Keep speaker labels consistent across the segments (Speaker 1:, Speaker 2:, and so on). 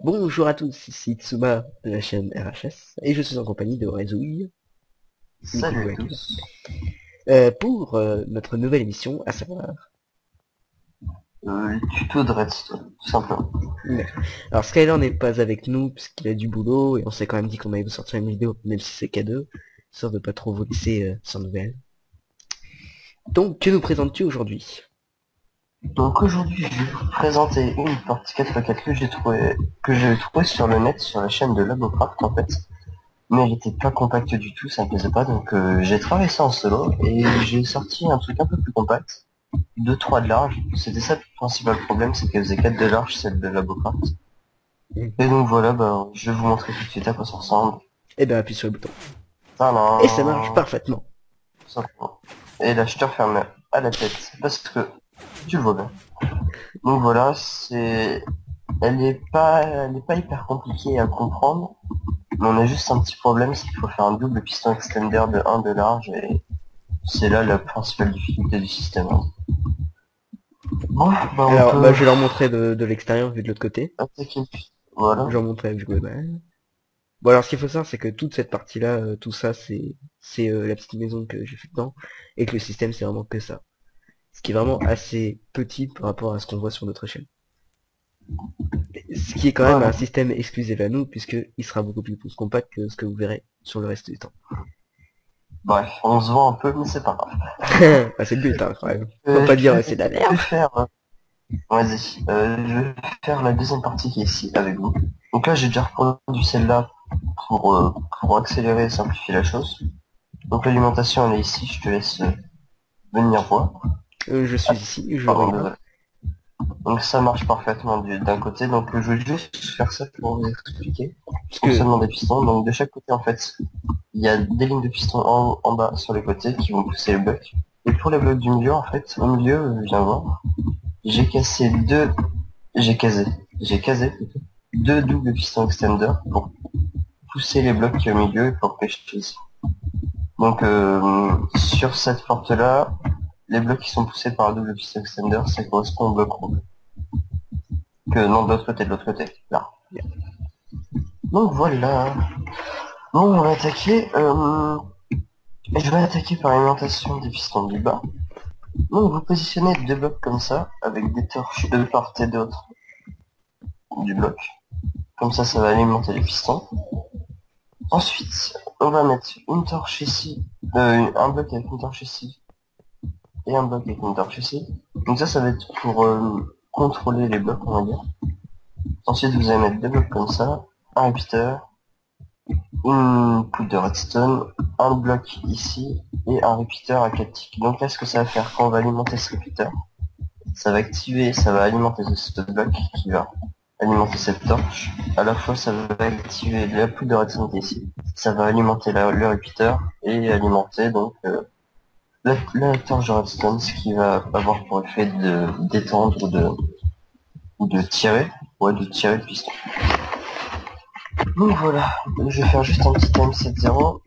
Speaker 1: Bonjour à tous, ici Tsuma de la chaîne RHS et je suis en compagnie de Rezouille. Dis
Speaker 2: Salut
Speaker 1: coucou
Speaker 2: à
Speaker 1: à tous.
Speaker 2: tous.
Speaker 1: Pour notre nouvelle émission, à savoir...
Speaker 2: Le tuto de Redstone, tout simplement.
Speaker 1: D'accord. Alors Skyler n'est pas avec nous puisqu'il a du boulot et on s'est quand même dit qu'on allait vous sortir une vidéo, même si c'est K2, histoire de pas trop vous laisser sans nouvelles. Donc, que nous présentes-tu aujourd'hui?
Speaker 2: Donc aujourd'hui, je vais vous présenter une partie 4x4 que j'ai trouvé sur le net, sur la chaîne de Labocraft en fait. Mais elle était pas compacte du tout, ça me plaisait pas, donc j'ai travaillé ça en solo et j'ai sorti un truc un peu plus compact, 2-3 de large. C'était ça le principal problème, c'est qu'elle faisait 4 de large, celle de Labocraft. Et donc voilà, bah, je vais vous montrer tout de suite à quoi ça ressemble.
Speaker 1: Eh ben appuie sur le bouton. Et ça marche
Speaker 2: Tadam,
Speaker 1: parfaitement.
Speaker 2: tout simplement. Et là, je te referme à la tête, parce que tu le vois bien. Donc voilà, elle est pas hyper compliquée à comprendre, mais on a juste un petit problème, c'est qu'il faut faire un double piston extender de 1 de large, et c'est là la principale difficulté du système, hein. Bon, bah on
Speaker 1: Alors,
Speaker 2: peut
Speaker 1: je vais leur montrer de l'extérieur vu de l'autre côté.
Speaker 2: attaquer le piston.
Speaker 1: Je vais
Speaker 2: Voilà.
Speaker 1: leur montrer avec global. Bon alors ce qu'il faut savoir c'est que toute cette partie-là, tout ça c'est la petite maison que j'ai fait dedans, et que le système c'est vraiment que ça. Ce qui est vraiment assez petit par rapport à ce qu'on voit sur notre chaîne. Ce qui est quand même un
Speaker 2: Voilà.
Speaker 1: système exclusif à nous, puisque il sera beaucoup plus compact que ce que vous verrez sur le reste du temps.
Speaker 2: Bref, on se vend un peu, mais c'est pas grave.
Speaker 1: Bah, c'est le but hein, quand même. Faut pas
Speaker 2: Je
Speaker 1: dire
Speaker 2: vais,
Speaker 1: c'est de la
Speaker 2: je vais
Speaker 1: merde.
Speaker 2: faire, vas-y, je vais faire la deuxième partie qui est ici avec vous. Donc là, j'ai déjà reproduit celle-là pour accélérer et simplifier la chose. Donc l'alimentation, elle est ici, je te laisse venir voir.
Speaker 1: Je suis ici, je
Speaker 2: Pardon,
Speaker 1: regarde.
Speaker 2: désolé. Donc ça marche parfaitement d'un côté, donc je vais juste faire ça pour vous expliquer
Speaker 1: Parce
Speaker 2: le
Speaker 1: que
Speaker 2: fonctionnement des pistons. Donc de chaque côté, en fait, il y a des lignes de pistons en bas sur les côtés qui vont pousser les blocs. Et pour les blocs du milieu, en fait, au milieu, viens voir, j'ai cassé deux, j'ai casé, j'ai casé plutôt, deux doubles pistons extender pour pousser les blocs qui est au milieu et pour pêcher ici. Donc sur cette porte-là, les blocs qui sont poussés par un double piston extender, ça correspond au bloc rouge. Que non, de l'autre côté, là. Donc voilà. Bon, on va attaquer. Je vais attaquer par l'alimentation des pistons du bas. Donc vous positionnez deux blocs comme ça, avec des torches de part et d'autre du bloc. Comme ça va alimenter les pistons. Ensuite, on va mettre une torche ici, un bloc avec une torche ici, et un bloc avec une torche ici. Donc ça va être pour contrôler les blocs, on va dire. Ensuite, vous allez mettre deux blocs comme ça, un repeater, une poudre de redstone, un bloc ici, et un repeater à 4 ticks. Donc là, ce que ça va faire quand on va alimenter ce repeater, ça va activer, ça va alimenter ce bloc qui va alimenter cette torche. À la fois, ça va activer la poudre de redstone qui est ici. Ça va alimenter le repeater et alimenter donc la torche de redstone, ce qui va avoir pour effet de d'étendre ou de tirer, ouais, de tirer le piston. Donc voilà, je vais faire juste un petit time 7-0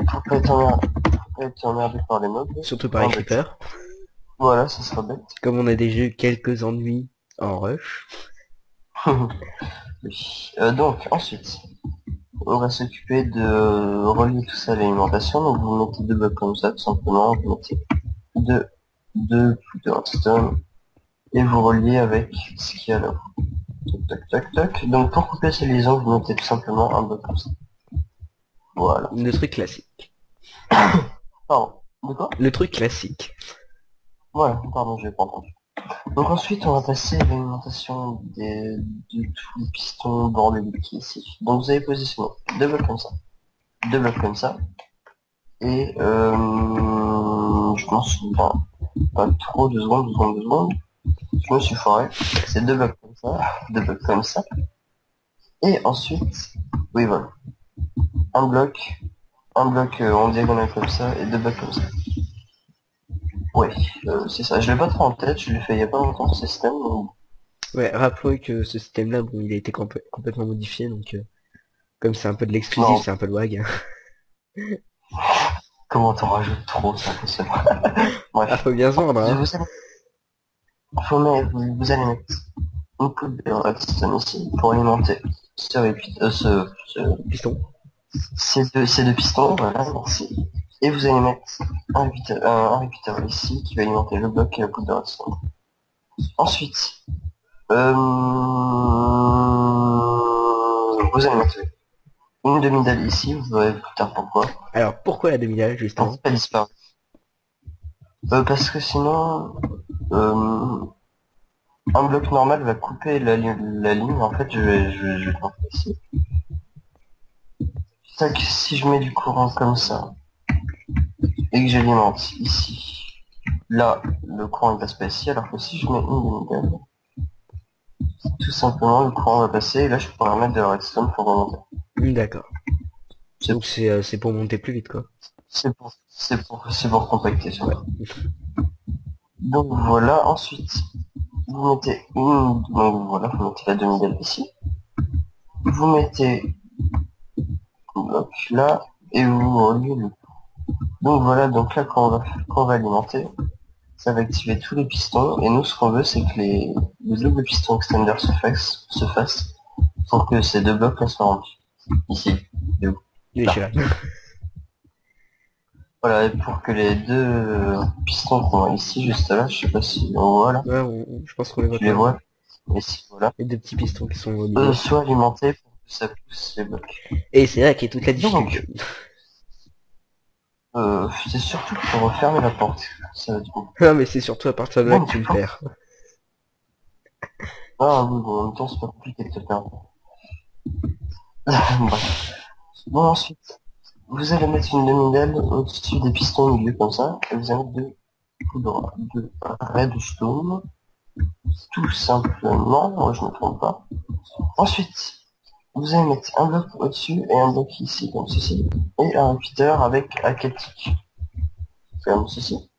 Speaker 2: pour pas être emmerdé par les mobs.
Speaker 1: surtout par les
Speaker 2: Enfin, bête.
Speaker 1: creepers,
Speaker 2: Voilà, ça sera bête.
Speaker 1: comme on a déjà eu quelques ennuis en rush.
Speaker 2: Oui. Donc ensuite, on va s'occuper de relier tout ça à l'alimentation. Donc vous mettez deux blocs comme ça, tout simplement. Vous mettez deux de redstone et vous reliez avec ce qu'il y a là. Tac, tac, tac, tac. Donc pour couper ces liaisons, vous mettez tout simplement un bloc comme ça. Voilà.
Speaker 1: Le truc classique.
Speaker 2: Pardon. De quoi?
Speaker 1: Le truc classique.
Speaker 2: Voilà, pardon, je vais pas entendu. Donc ensuite, on va passer à l'alimentation de tous les pistons bordéliques ici. Donc vous allez positionner deux blocs comme ça, deux blocs comme ça, et je m'en souviens pas trop, deux secondes, je me suis foiré. C'est deux blocs comme ça, deux blocs comme ça, et ensuite, oui voilà, un bloc en diagonale comme ça, et deux blocs comme ça. Ouais, c'est ça. Je l'ai pas trop en tête, je l'ai fait il y a pas longtemps ce système, donc...
Speaker 1: Ouais, rappelons que ce système-là, bon, il a été complètement modifié, donc comme c'est un peu de l'exclusif,
Speaker 2: Non,
Speaker 1: c'est un peu le wag.
Speaker 2: comment t'en rajoutes trop, ça fonctionne.
Speaker 1: Ah,
Speaker 2: Bref.
Speaker 1: faut bien se vendre,
Speaker 2: Je
Speaker 1: hein.
Speaker 2: vous allez, vous allez mettre une coupe de redstone ici pour alimenter
Speaker 1: Piston.
Speaker 2: ces deux pistons, voilà, merci. Et vous allez mettre un repeater ici qui va alimenter le bloc et la coupe de redstone. Ensuite, vous allez mettre une demi-dalle ici, vous verrez plus tard pourquoi.
Speaker 1: Alors, pourquoi la demi-dalle, justement?
Speaker 2: Elle disparaît. Parce que sinon, un bloc normal va couper la ligne. En fait, je vais faire ici. Tac, si je mets du courant comme ça, et que j'alimente ici, là, le courant il passe pas ici, alors que si je mets une demi-dalle, tout simplement, le courant va passer, et là, je pourrais mettre de la redstone pour remonter.
Speaker 1: D'accord.
Speaker 2: C'est
Speaker 1: Donc c'est pour monter plus vite, quoi.
Speaker 2: c'est pour compacter, surtout. Donc voilà, ensuite, vous mettez donc voilà, vous mettez la demi-dalle ici. Vous mettez le bloc là, et vous reliez le. Donc voilà, donc là, quand on va alimenter, ça va activer tous les pistons, et nous, ce qu'on veut, c'est que les doubles pistons extender se fassent pour que ces deux blocs là soient remplis. Ici. Et où
Speaker 1: Oui, je suis là.
Speaker 2: Voilà, et pour que les deux pistons qu'on a ici, juste là, je sais pas si on voit là,
Speaker 1: Ouais, je pense qu'on les voit
Speaker 2: tu les
Speaker 1: quand même.
Speaker 2: vois, mais si, voilà,
Speaker 1: Les deux petits pistons qui sont au milieu.
Speaker 2: soient alimentés pour que ça pousse les blocs.
Speaker 1: Et c'est là qu'est toute la difficulté.
Speaker 2: Donc, c'est surtout pour refermer la porte, ça va être bon.
Speaker 1: Non, mais c'est surtout à partir de là que
Speaker 2: Donc,
Speaker 1: tu le perds.
Speaker 2: ah oui, bon, en même temps, c'est pas compliqué de te perdre. Bref. Bon, ensuite, vous allez mettre une demi-dalle au-dessus des pistons au milieu comme ça, et vous allez mettre deux redstone, tout simplement, moi je me trompe pas. Ensuite, vous allez mettre un bloc au-dessus et un bloc ici, comme ceci, et un repeater avec aquatique, comme ceci.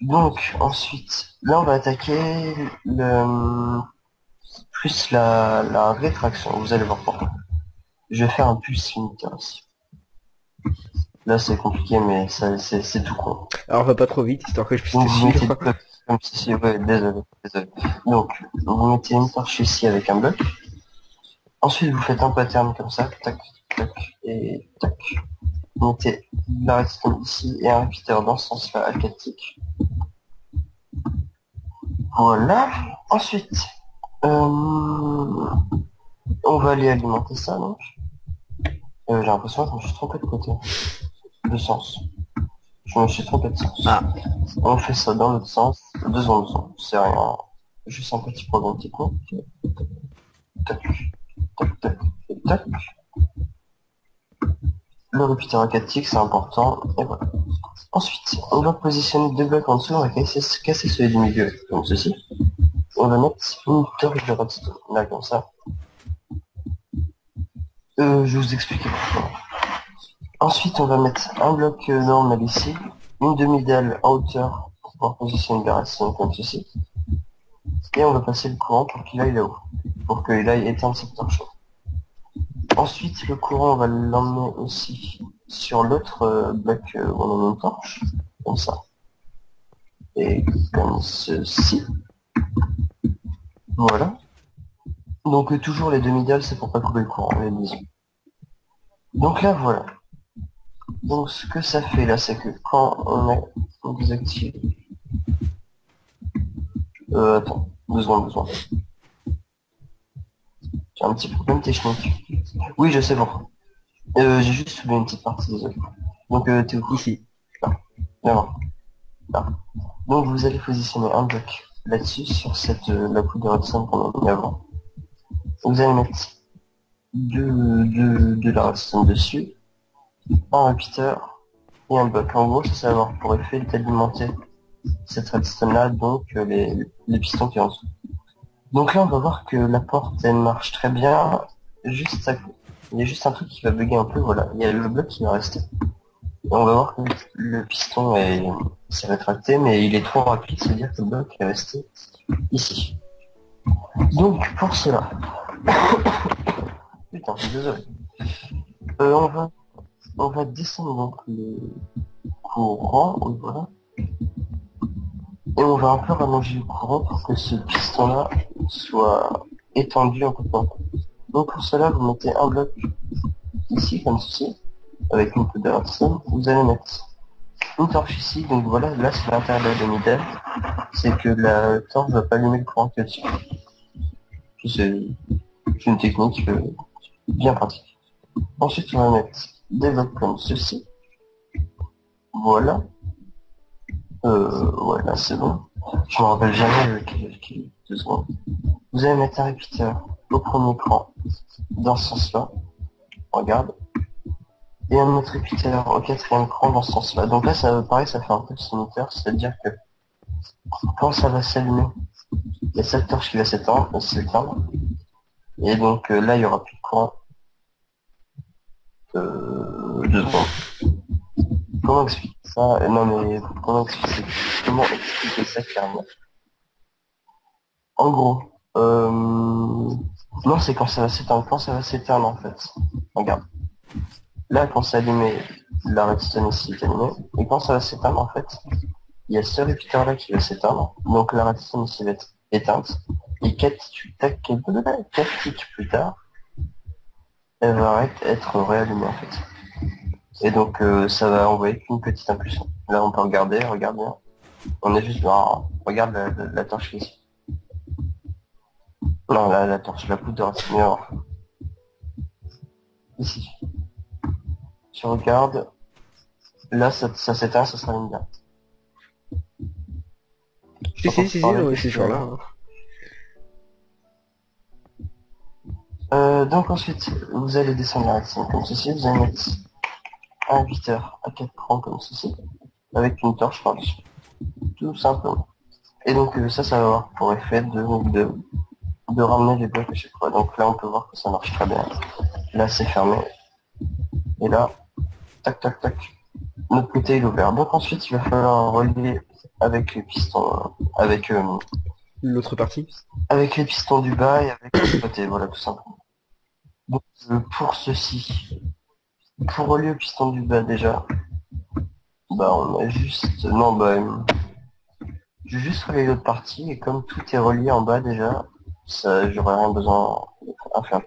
Speaker 2: Donc, ensuite, là on va attaquer le plus la rétraction, vous allez voir pourquoi. Je vais faire un pulse limiter ici. Là c'est compliqué, mais c'est tout con.
Speaker 1: Alors va pas trop vite, histoire que je puisse
Speaker 2: Donc
Speaker 1: te
Speaker 2: vous mettez
Speaker 1: suivre.
Speaker 2: deux blocs comme ceci, ouais, désolé. Donc, vous mettez une torche ici avec un bloc. Ensuite, vous faites un pattern comme ça, tac, tac, et tac. Vous mettez la redstone ici et un repeater dans ce sens-là, aquatique. Voilà. Ensuite, on va aller alimenter ça, donc. J'ai l'impression que je me suis trompé de côté. De sens. Je me suis trompé de sens.
Speaker 1: Ah,
Speaker 2: On fait ça dans l'autre sens. 2 secondes, c'est rien. Juste un petit problème technique. Tac, tac, tac, et tac. Le repeater aquatique, c'est important. Et voilà. Ensuite, on va positionner deux blocs en dessous, on va casser celui du milieu, comme ceci. On va mettre une torche de redstone, là, comme ça. Je vais vous expliquer pourquoi. Ensuite, on va mettre un bloc normal ici, une demi-dalle en hauteur pour pouvoir positionner la redstone comme ceci. Et on va passer le courant pour qu'il aille là-haut, pour qu'il aille éteindre cette torche. Ensuite, le courant, on va l'emmener aussi sur l'autre bloc où on a une torche, comme ça. Et comme ceci. Voilà. Donc toujours les demi-dalles, c'est pour pas couper le courant, les disons. Donc là, voilà. Donc ce que ça fait là, c'est que quand on désactive... attends, 2 secondes. J'ai un petit problème technique. Oui, je sais pourquoi. J'ai juste oublié une petite partie, désolé. Donc t'es où?
Speaker 1: ici.
Speaker 2: Là. Là. Donc vous allez positionner un bloc là-dessus, sur cette la coupe de redstone qu'on a mis avant. Vous allez mettre de la redstone dessus, un repeater et un bloc. En gros, ça va avoir pour effet d'alimenter cette redstone là, donc les pistons qui sont en dessous. Donc là, on va voir que la porte, elle marche très bien. Juste il y a juste un truc qui va bugger un peu, voilà. Il y a le bloc qui va rester. Et on va voir que le piston s'est rétracté, mais il est trop rapide, c'est-à-dire que le bloc est resté ici. Donc, pour cela... Putain, désolé. On va descendre donc le courant, oui, voilà. Et on va un peu rallonger le courant pour que ce piston-là soit étendu en peu. Donc pour cela, vous mettez un bloc ici, comme ceci, avec une poudre de redstone. Vous allez mettre une torche ici, donc voilà, là c'est l'intérieur de l'unité, c'est que la torche va pas allumer le courant qui est dessus. C'est une technique bien pratique. Ensuite, on va mettre des blocs comme ceci. Voilà. Voilà, c'est bon. Je me rappelle jamais lequel 2 secondes. Vous allez mettre un répéteur au premier cran, dans ce sens-là. Regarde. Et un autre répéteur au quatrième cran, dans ce sens-là. Donc là, ça pareil, ça fait un peu simulateur, c'est-à-dire que quand ça va s'allumer, il y a cette torche qui va s'éteindre. Et donc là, il y aura plus de courant. 2 secondes. Comment expliquer ça? Non mais comment expliquer ça clairement? En gros, non, c'est quand ça va s'éteindre. Quand ça va s'éteindre en fait. Regarde. Là, quand c'est allumé, la redstone ici est allumée. Et quand ça va s'éteindre en fait, il y a ce répéteur là qui va s'éteindre. Donc la redstone ici va être éteinte. Et 4 ticks plus tard, elle va être réallumée en fait. Et donc ça va envoyer une petite impulsion. Là on peut regarde bien. On est juste regarde la torche ici. Non, la torche, la poudre de raffineur. Ici. Tu regardes, là ça s'éteint, ça s'allume bien.
Speaker 1: Si, ouais, c'est genre là.
Speaker 2: Donc ensuite, vous allez descendre la redstone comme ceci, vous allez mettre un 8 heures à 4 crans comme ceci, avec une torche par-dessus. Tout simplement. Et donc ça va avoir pour effet de ramener les blocs à chaque fois. Donc là on peut voir que ça marche très bien. Là c'est fermé. Et là, tac tac tac. Notre côté il est ouvert. Donc ensuite il va falloir relier avec les pistons, avec
Speaker 1: L'autre partie.
Speaker 2: avec les pistons du bas et avec le côté, voilà tout simplement. Donc pour ceci, pour relier au piston du bas déjà, bah on a juste, non bah, j'ai juste relié l'autre partie et comme tout est relié en bas déjà, ça j'aurais rien besoin à faire.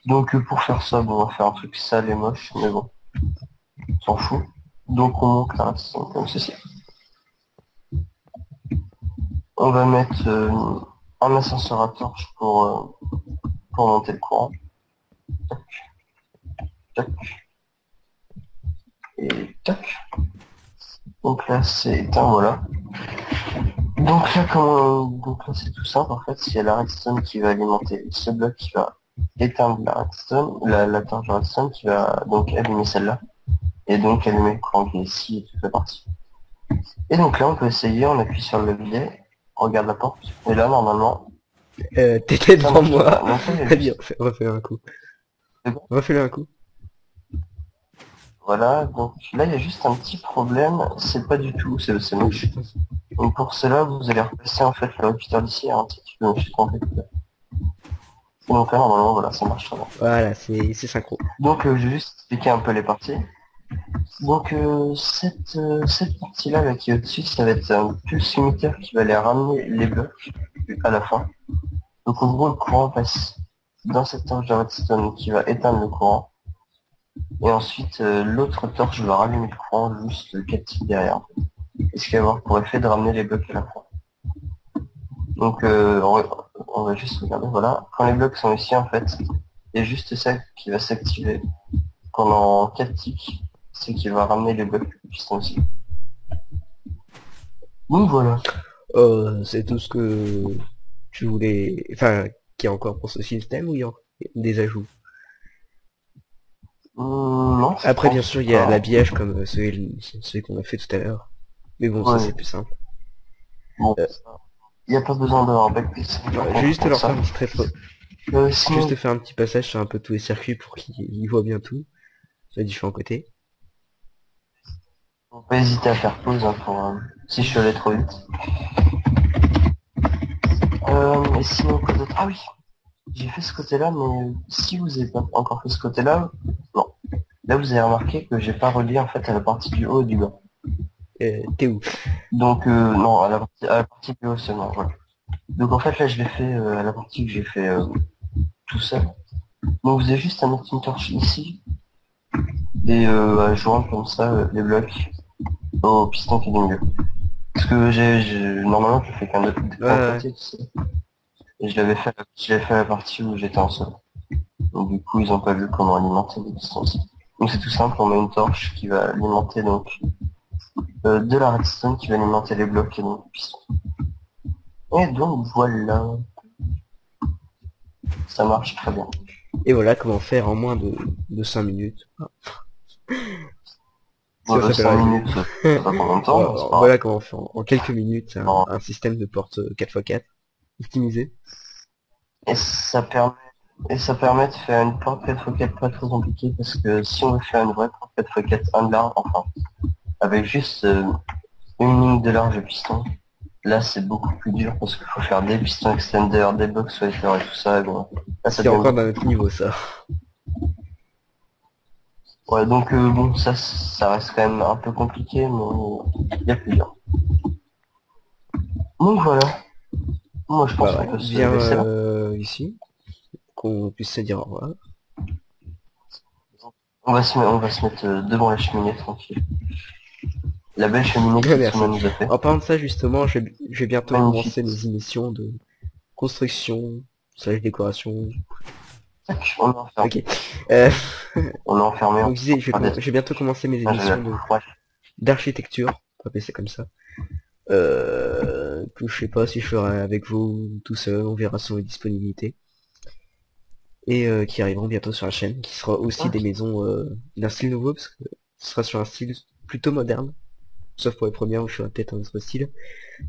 Speaker 2: Donc pour faire ça, bon, on va faire un truc sale et moche, mais bon, on s'en fout. Donc on monte la redstone comme ceci. On va mettre un ascenseur à torche pour monter le courant. Tac, tac, et tac. Donc là c'est éteint, voilà. Donc là c'est tout simple en fait, il y a la redstone qui va alimenter ce bloc qui va éteindre la redstone, la torche de redstone qui va donc allumer celle-là. Et donc allumer le courant qui est ici et toute la partie. Et donc là on peut essayer, on appuie sur le levier, on regarde la porte, et là normalement...
Speaker 1: T'étais devant moi.
Speaker 2: Non,
Speaker 1: Vas-y, refais-le un coup. Refais-le un coup.
Speaker 2: Voilà, donc là il y a juste un petit problème, c'est pas du tout, c'est moche. Donc pour cela vous allez repasser en fait le répéteur d'ici un petit peu, je me suis trompé. Et donc là normalement voilà, ça marche très bien.
Speaker 1: Voilà, c'est synchro.
Speaker 2: Donc je vais juste expliquer un peu les parties. Donc cette partie-là là, qui est au-dessus, ça va être un pulse limiteur qui va aller ramener les blocs à la fin. Donc en gros le courant passe dans cette torche de redstone qui va éteindre le courant. Et ensuite l'autre torche va rallumer le courant juste 4 ticks derrière. Et ce qui va avoir pour effet de ramener les blocs à la fin. Donc on va juste regarder, voilà. Quand les blocs sont ici en fait, il y a juste ça qui va s'activer pendant 4 ticks. C'est qui va ramener les blocs qui sont ici. Donc voilà.
Speaker 1: C'est tout ce que tu voulais... Enfin, qu'il y a encore pour ce système ou il y a des ajouts?
Speaker 2: Non.
Speaker 1: Après, bien sûr, il y a l'habillage comme celui qu'on a fait tout à l'heure. Mais bon, ça
Speaker 2: Ouais.
Speaker 1: c'est plus simple.
Speaker 2: Bon, il n'y a pas besoin d'avoir un backpiece.
Speaker 1: Je vais juste leur faire un petit rétro.
Speaker 2: Sinon...
Speaker 1: Juste faire un petit passage sur un peu tous les circuits pour qu'ils voient bien tout. Sur les différents côtés.
Speaker 2: Faut pas hésiter à faire pause hein, pour, si je suis allé trop vite. Et sinon quoi d'autre? Ah oui, j'ai fait ce côté-là, mais si vous n'avez pas encore fait ce côté-là, non. Là vous avez remarqué que j'ai pas relié en fait à la partie du haut et du bas.
Speaker 1: T'es où?
Speaker 2: Donc non, à la partie du haut seulement, voilà. Donc en fait là je l'ai fait à la partie que j'ai fait tout seul. Donc vous avez juste à mettre une torche ici et à joindre comme ça les blocs au piston qui est du milieu. Parce que normalement je fais
Speaker 1: Ouais,
Speaker 2: qu'un
Speaker 1: ouais.
Speaker 2: côté, tu sais. Et je l'avais fait à la partie où j'étais en sol. Donc du coup ils ont pas vu comment alimenter les pistons aussi. Donc c'est tout simple, on met une torche qui va alimenter donc de la redstone qui va alimenter les blocs et donc le piston. Et donc voilà, ça marche très bien.
Speaker 1: Et voilà comment faire en moins de 5 minutes. Ça
Speaker 2: Voilà,
Speaker 1: s'appelle
Speaker 2: 5
Speaker 1: la vidéo.
Speaker 2: minutes, ça va pas combien de temps, mais c'est pas
Speaker 1: Voilà comment on fait en quelques minutes
Speaker 2: grave.
Speaker 1: un système de porte 4x4 optimisé.
Speaker 2: Et ça permet, et ça permet de faire une porte 4x4 pas trop compliquée parce que si on veut faire une vraie porte 4x4 un de large, enfin, avec juste une ligne de large de piston, là c'est beaucoup plus dur parce qu'il faut faire des pistons extender, des box wiper et tout ça, et bon, là ça
Speaker 1: C'est
Speaker 2: devient
Speaker 1: encore
Speaker 2: beaucoup
Speaker 1: d'un
Speaker 2: plus
Speaker 1: autre
Speaker 2: dur.
Speaker 1: niveau ça.
Speaker 2: Ouais, donc bon, ça reste quand même un peu compliqué, mais il y a plus dur. Donc voilà, moi je pense
Speaker 1: Bah
Speaker 2: qu'on
Speaker 1: ouais,
Speaker 2: peut se
Speaker 1: viens
Speaker 2: laisser là.
Speaker 1: ici, qu'on puisse se dire au revoir.
Speaker 2: On va se mettre devant la cheminée tranquille. La belle cheminée que Setsuna
Speaker 1: Merci.
Speaker 2: nous a fait.
Speaker 1: En parlant de ça justement, je vais bientôt commencer
Speaker 2: Magnifique.
Speaker 1: mes émissions de construction, slash décoration.
Speaker 2: Tac, on est enfermé.
Speaker 1: Ok. Euh,
Speaker 2: On est enfermé en
Speaker 1: donc je disais,
Speaker 2: train d'être
Speaker 1: je vais bientôt commencer mes émissions
Speaker 2: ingénieur.
Speaker 1: de
Speaker 2: Ouais.
Speaker 1: d'architecture, on va appeler ça comme ça. Que je sais pas si je ferai avec vous tout seul, on verra selon les disponibilités. Et qui arriveront bientôt sur la chaîne, qui sera aussi des
Speaker 2: Ok.
Speaker 1: maisons d'un style nouveau, parce que ce sera sur un style plutôt moderne, sauf pour les premières où je ferai peut-être un autre style,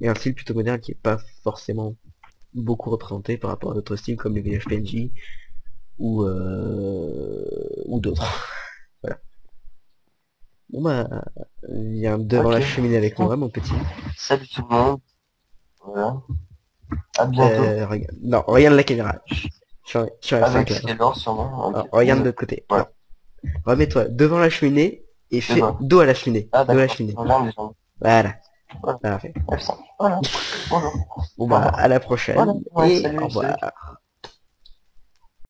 Speaker 1: et un style plutôt moderne qui est pas forcément beaucoup représenté par rapport à d'autres styles comme les villages PNJ ou d'autres. Voilà. Bon bah, viens devant
Speaker 2: Ok.
Speaker 1: la cheminée avec moi, mon petit.
Speaker 2: Salut tout le monde. Voilà. À bientôt.
Speaker 1: Non, regarde la caméra. Je suis resté en
Speaker 2: Avec
Speaker 1: clair.
Speaker 2: Skyler sûrement. Ok.
Speaker 1: Alors, regarde de
Speaker 2: Désolé.
Speaker 1: l'autre côté. Non.
Speaker 2: Voilà.
Speaker 1: Remets-toi devant la cheminée et
Speaker 2: C'est
Speaker 1: fais
Speaker 2: bon.
Speaker 1: dos à la cheminée.
Speaker 2: Ah
Speaker 1: Dos à la
Speaker 2: d'accord.
Speaker 1: cheminée.
Speaker 2: Regarde les gens.
Speaker 1: Voilà.
Speaker 2: Voilà.
Speaker 1: Parfait.
Speaker 2: F5. Voilà. Bonjour.
Speaker 1: Bon
Speaker 2: Au
Speaker 1: bah,
Speaker 2: revoir.
Speaker 1: à la
Speaker 2: Voilà.
Speaker 1: prochaine
Speaker 2: Ouais,
Speaker 1: et au
Speaker 2: salut, salut.
Speaker 1: revoir.